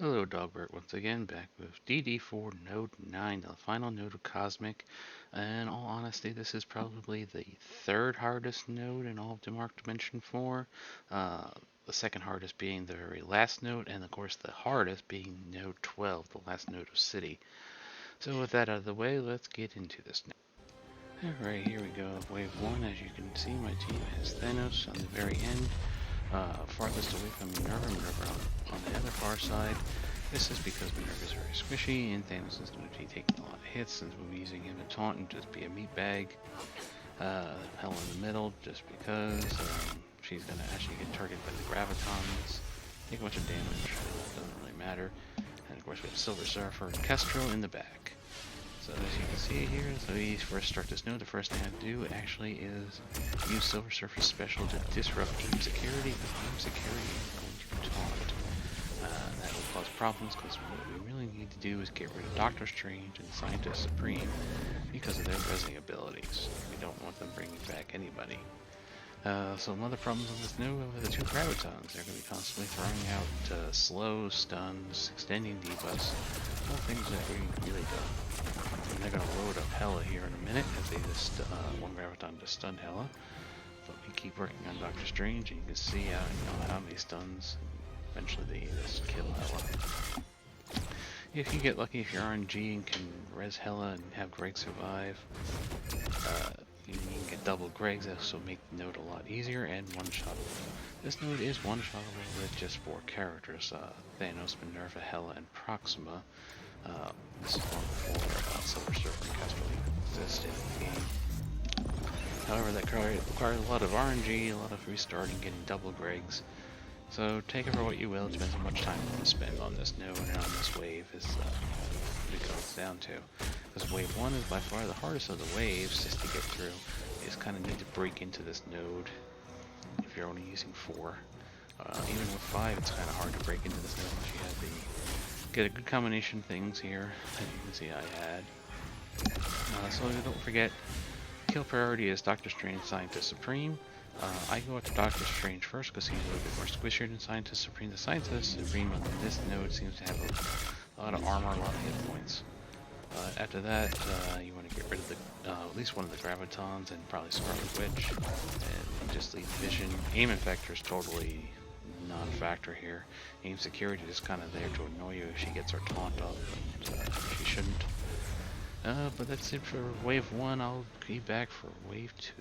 Hello, Dogbert, once again, back with DD4 Node 9, the final node of Cosmic. In all honesty, this is probably the third hardest node in all of Demark Dimension 4. The second hardest being the very last node, and of course the hardest being Node 12, the last node of City. So with that out of the way, let's get into this node. Alright, here we go. Wave 1, as you can see, my team has Thanos on the very end. Farthest away from Minerva on the other far side. This is because Minerva is very squishy, and Thanos is going to be taking a lot of hits since we'll be using him to taunt and just be a meat bag. Hell in the middle, just because she's going to actually get targeted by the Gravitons, take a bunch of damage, doesn't really matter. And of course we have Silver Surfer and Kestrel in the back. So as you can see here, so we first start this node, the first thing I have to do actually is use Silver Surfer's special to disrupt aim security, because aim security is going to taunt. That will cause problems, because what we really need to do is get rid of Doctor Strange and Scientist Supreme because of their resing abilities. We don't want them bringing back anybody. Some other problems on this node are the two Gravitons. They're going to be constantly throwing out slows, stuns, extending debuffs, all things that we really don't. And they're going to load up Hela here in a minute as they just, one Graviton just stunned Hela. But we keep working on Doctor Strange, and you can see how many stuns. Eventually they just kill Hela. If you get lucky, if you're RNG and can res Hela and have Greg survive, you can get double Gregs, so make the node a lot easier and one-shottable. This node is one-shottable with just 4 characters, Thanos, Minerva, Hela, and Proxima. This is one before Silver Surfer and Kestrel exist in the game. However, that requires a lot of RNG, a lot of restarting, getting double Gregs. So take it for what you will. It depends on how much time you want to spend on this node and on this wave is what it comes down to. Because wave 1 is by far the hardest of the waves just to get through. You just kind of need to break into this node if you're only using 4. Even with 5, it's kind of hard to break into this node unless you have the get a good combination of things here, as you can see I had. So don't forget, kill priority is Doctor Strange, Scientist Supreme. I go after Doctor Strange first because he's a little bit more squishier than Scientist Supreme. The Scientist Supreme on this node seems to have a lot of armor, a lot of hit points. After that, you want to get rid of the at least one of the Gravitons and probably Scarlet Witch, and just leave Vision. Aim Infector is totally non-factor here. Aim security is kind of there to annoy you if she gets her taunt up, but she shouldn't. But that's it for wave 1. I'll be back for wave 2.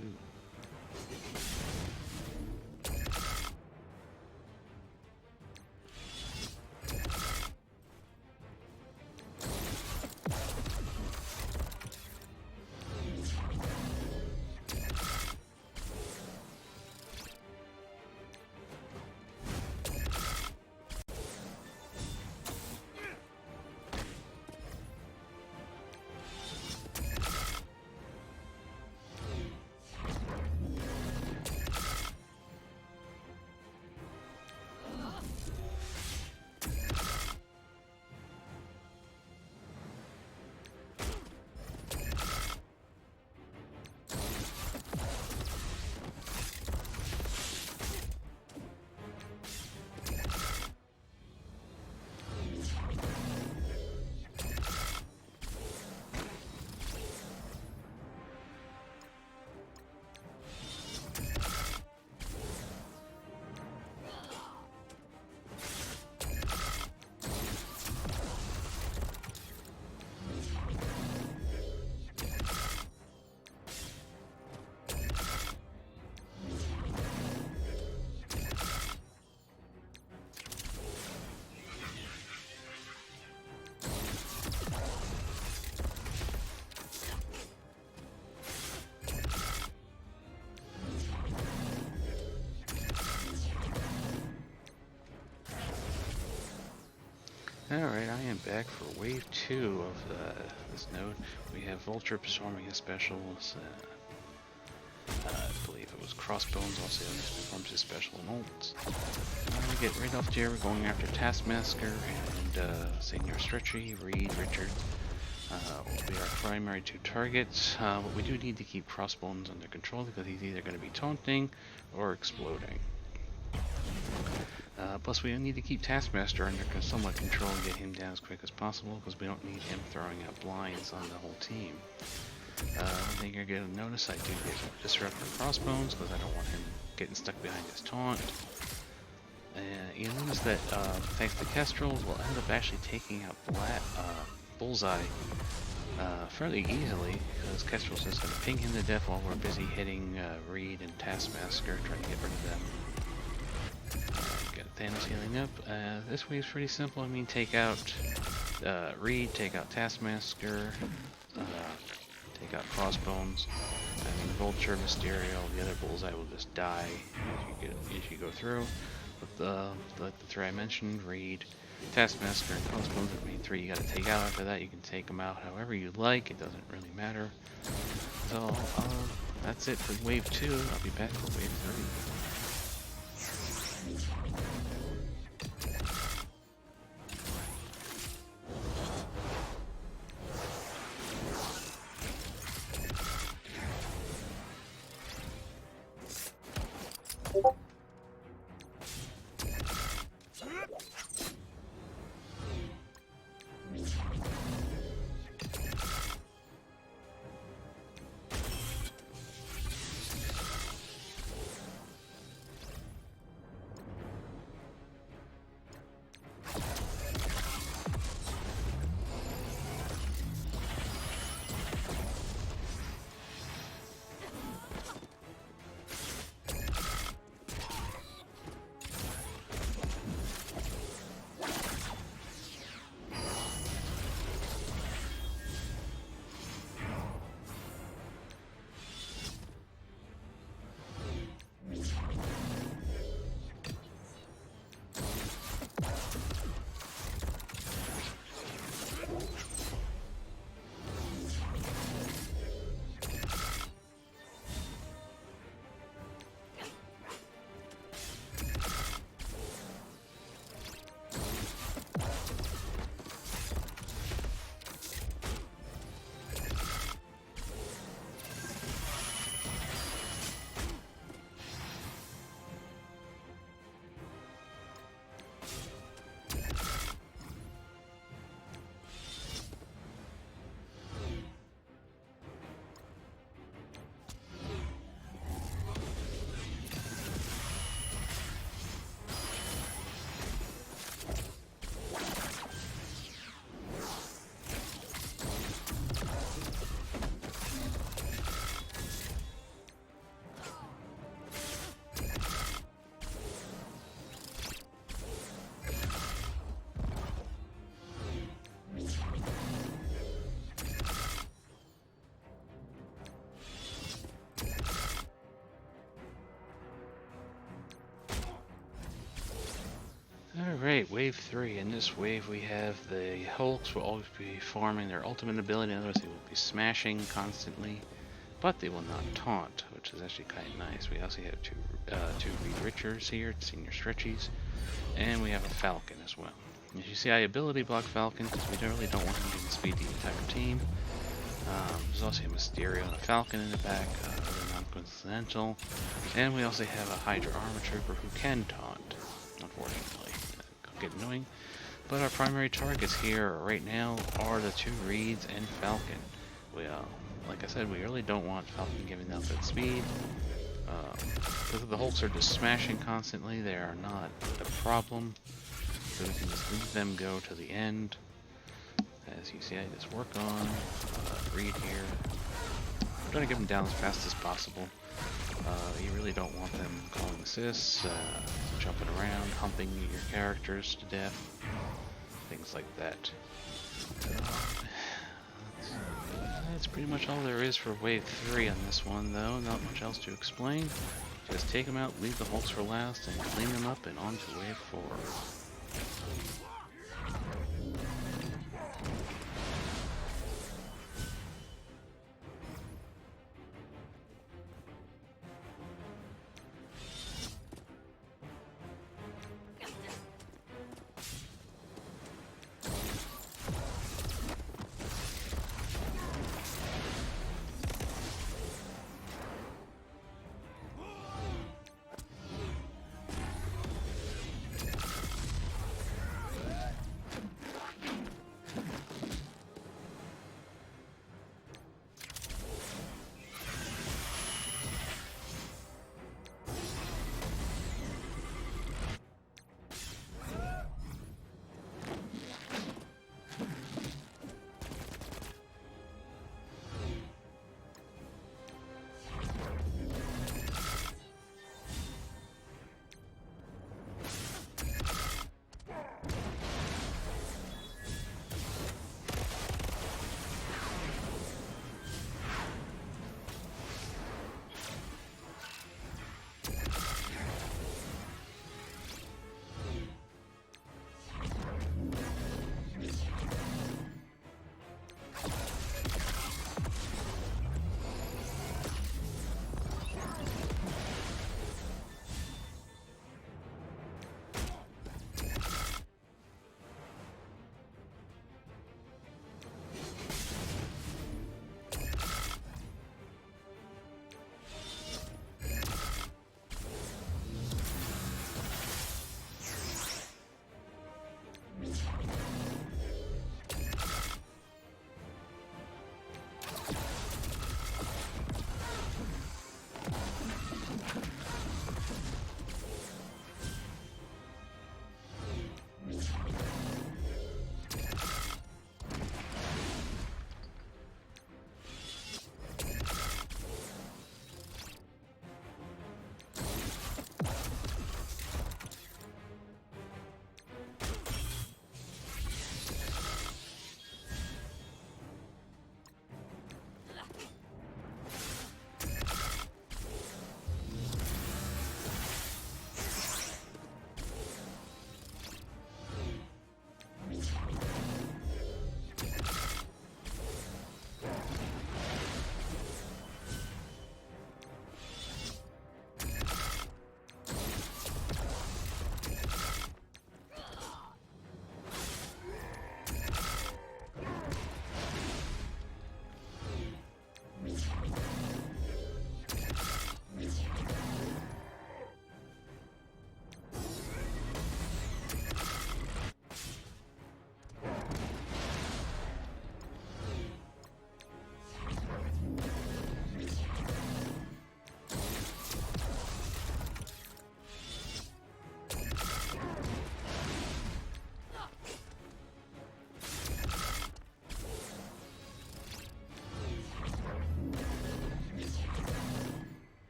Alright, I am back for wave 2 of this node. We have Vulture performing his specials. I believe it was Crossbones also performs his special in ults. We get right off here, we're going after Taskmaster and Senior Stretchy, Reed, Richard. Will be our primary 2 targets. But we do need to keep Crossbones under control because he's either going to be taunting or exploding. Plus, we need to keep Taskmaster under somewhat control and get him down as quick as possible, because we don't need him throwing out blinds on the whole team. One thing you're going to notice, I do get Disruptor Crossbones, because I don't want him getting stuck behind his taunt. You notice that thanks to Kestrels, we'll end up actually taking out Bullseye fairly easily, because Kestrel's just going to ping him to death while we're busy hitting Reed and Taskmaster, trying to get rid of them. Got Thanos healing up. This wave's pretty simple. I mean, take out Reed, take out Taskmaster, take out Crossbones. I mean, Vulture, Mysterio, the other Bullseye will just die as you go through. With the three I mentioned, Reed, Taskmaster, and Crossbones are the main three you gotta take out. After that, you can take them out however you like. It doesn't really matter. So, that's it for Wave 2. I'll be back for Wave 3. Alright, Wave 3. In this wave we have the Hulks will always be farming their ultimate ability, in other words they will be smashing constantly, but they will not taunt, which is actually kind of nice. We also have two Reed Richards here, senior stretchies, and we have a Falcon as well. As you see, I ability block Falcon because we really don't want him to speed the entire team. There's also a Mysterio and a Falcon in the back, really non-coincidental, and we also have a Hydra Armor Trooper who can taunt, unfortunately. Get annoying, but our primary targets here right now are the two Reeds and Falcon. We, like I said, we really don't want Falcon giving up that speed. Because the Hulks are just smashing constantly, they are not a problem, so we can just leave them go to the end. As you see, I just work on Reed here. I'm trying to get them down as fast as possible. You really don't want them calling assists, jumping around, humping your characters to death, things like that. That's pretty much all there is for Wave 3 on this one, though. Not much else to explain. Just take them out, leave the Hulks for last, and clean them up, and on to Wave 4.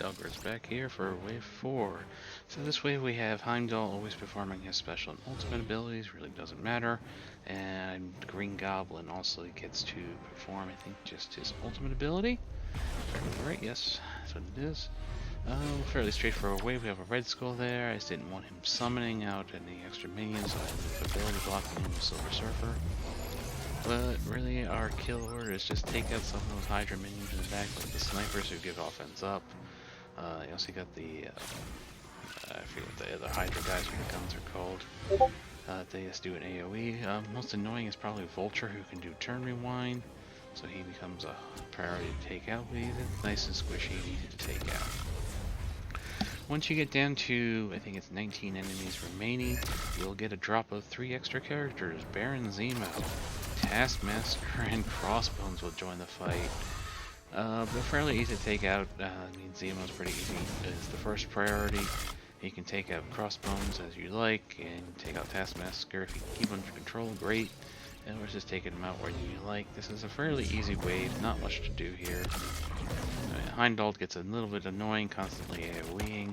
Dogbert's back here for wave 4. So this wave we have Heimdall always performing his special and ultimate abilities, really doesn't matter. And the Green Goblin also gets to perform, I think, just his ultimate ability. Right, yes, that's what it is. Fairly straightforward wave. We have a Red Skull there. I just didn't want him summoning out any extra minions, so I have ability blocking him with Silver Surfer. But really, our kill order is just take out some of those Hydra minions in the back, like the snipers who give offense up. You also got the, I forget what the other Hydra guys with the guns are called. They just do an AoE. Most annoying is probably Vulture, who can do turn rewind, so he becomes a priority to take out, but he's nice and squishy and easy to take out. Once you get down to, I think it's 19 enemies remaining, you'll get a drop of 3 extra characters. Baron Zemo, Taskmaster, and Crossbones will join the fight. They're fairly easy to take out. I mean, Zemo's pretty easy. It's the first priority. You can take out Crossbones as you like, and take out Taskmaster. If you can keep under control, great. And we're just taking them out where you like. This is a fairly easy wave, not much to do here. Heimdall gets a little bit annoying, constantly AoEing,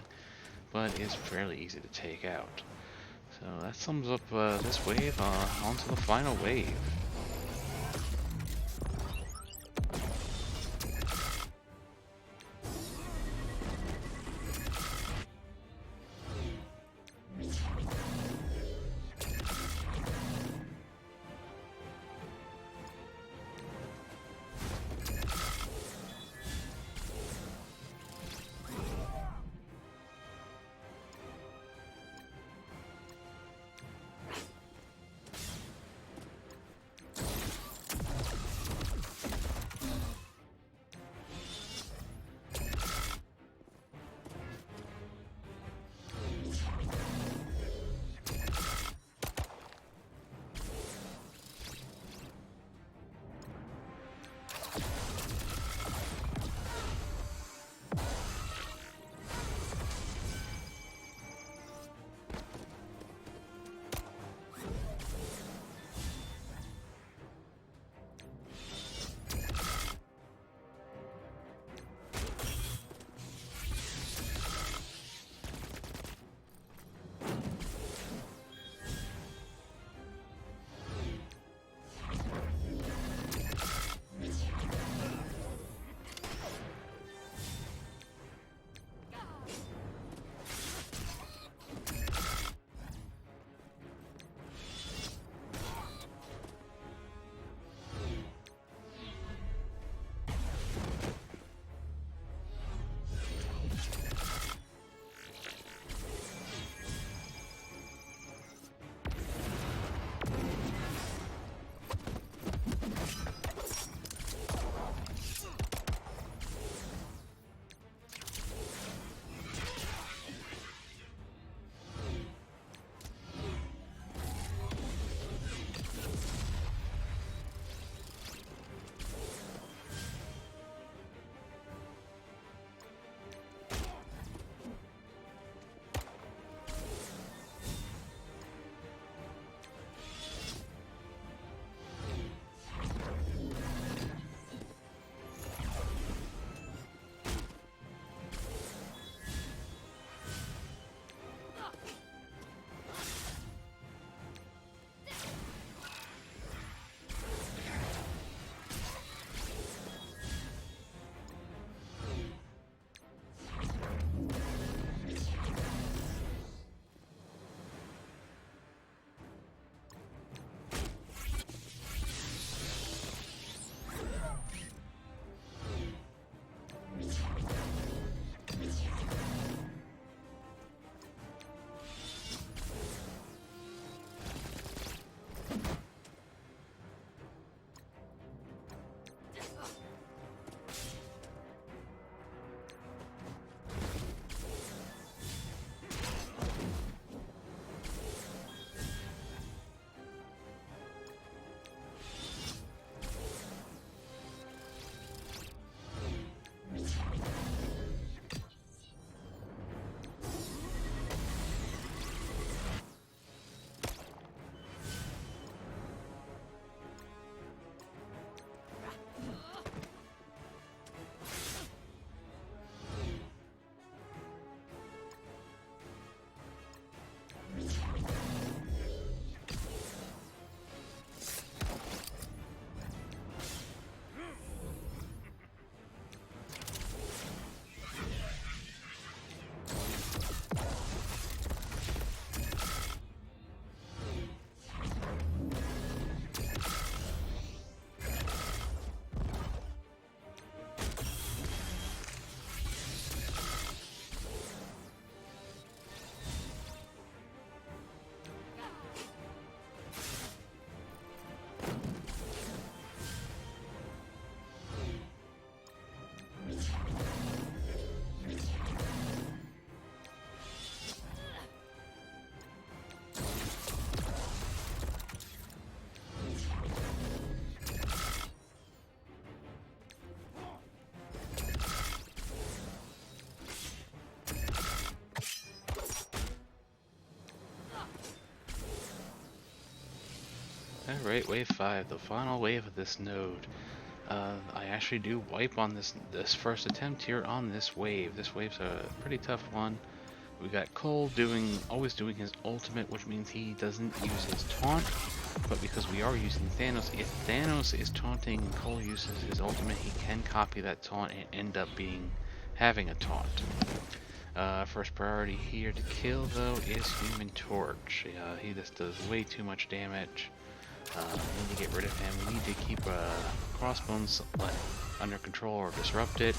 but is fairly easy to take out. So that sums up this wave. On to the final wave. Alright, wave 5, the final wave of this node. I actually do wipe on this first attempt here on this wave. This wave's a pretty tough one. We got Cole always doing his ultimate, which means he doesn't use his taunt. But because we are using Thanos, if Thanos is taunting and Cole uses his ultimate, he can copy that taunt and end up having a taunt. First priority here to kill though is Human Torch. He just does way too much damage. We need to get rid of him. We need to keep Crossbones under control or disrupt it.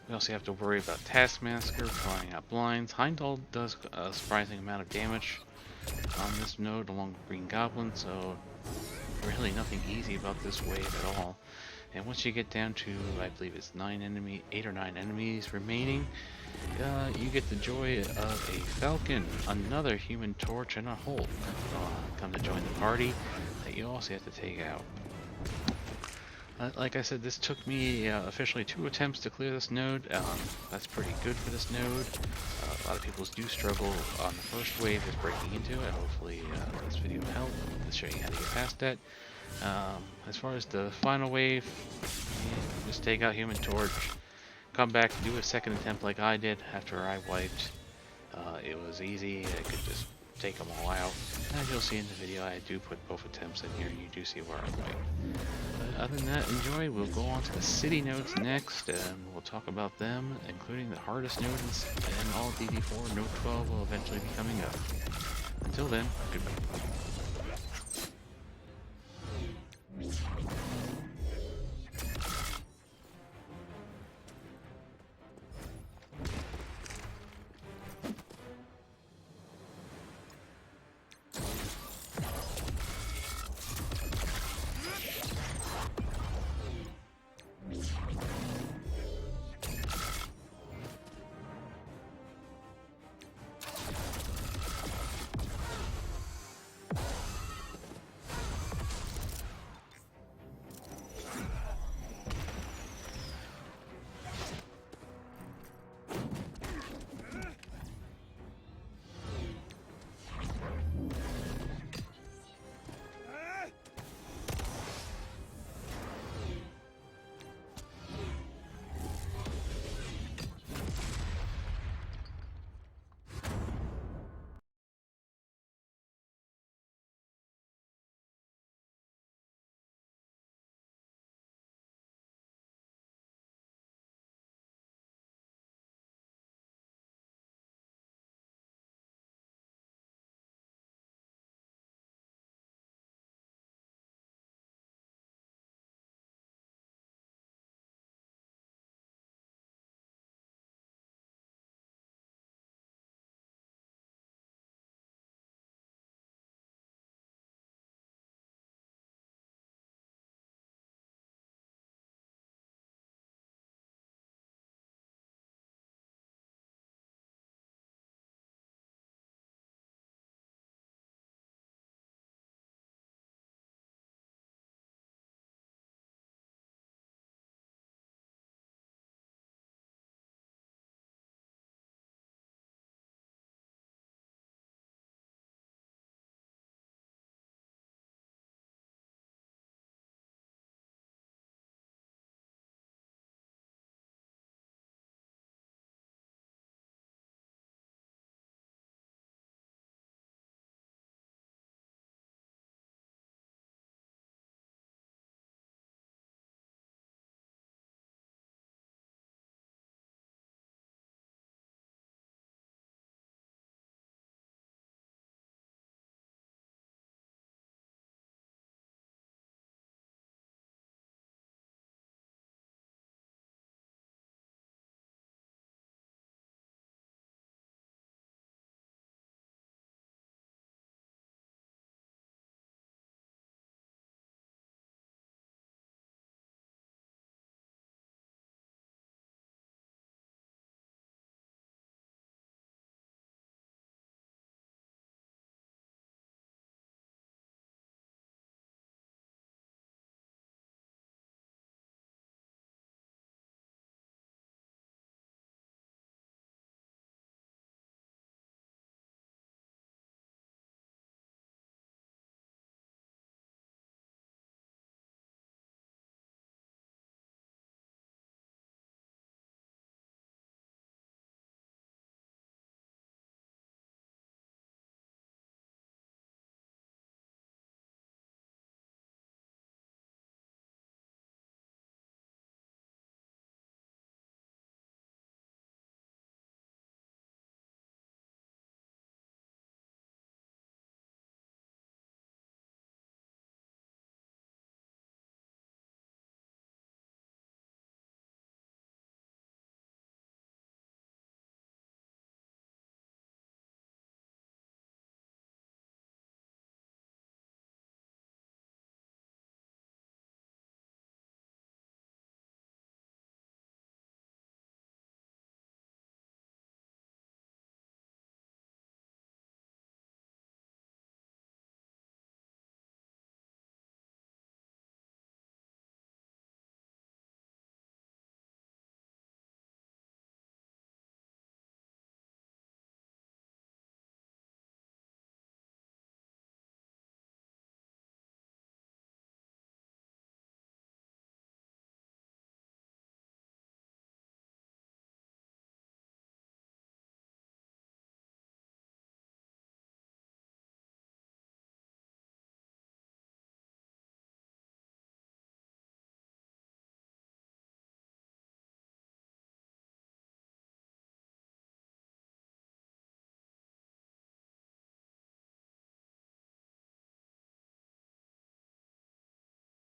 We also have to worry about Taskmaster throwing out blinds. Heimdall does a surprising amount of damage on this node along with Green Goblin, so really nothing easy about this wave at all. And once you get down to, I believe it's 8 or 9 enemies remaining, you get the joy of a Falcon, another Human Torch, and a Hulk come to join the party that you also have to take out. Like I said, this took me officially 2 attempts to clear this node. That's pretty good for this node. A lot of people do struggle on the first wave just breaking into it. Hopefully this video will help to show you how to get past that. As far as the final wave, just take out Human Torch, come back, do a second attempt like I did after I wiped. It was easy. I could just take them all out. As you'll see in the video, I do put both attempts in here. You do see where I wipe. Other than that, enjoy. We'll go on to the city nodes next, and we'll talk about them, including the hardest nodes, and all DD4 Node 12 will eventually be coming up. Until then, goodbye.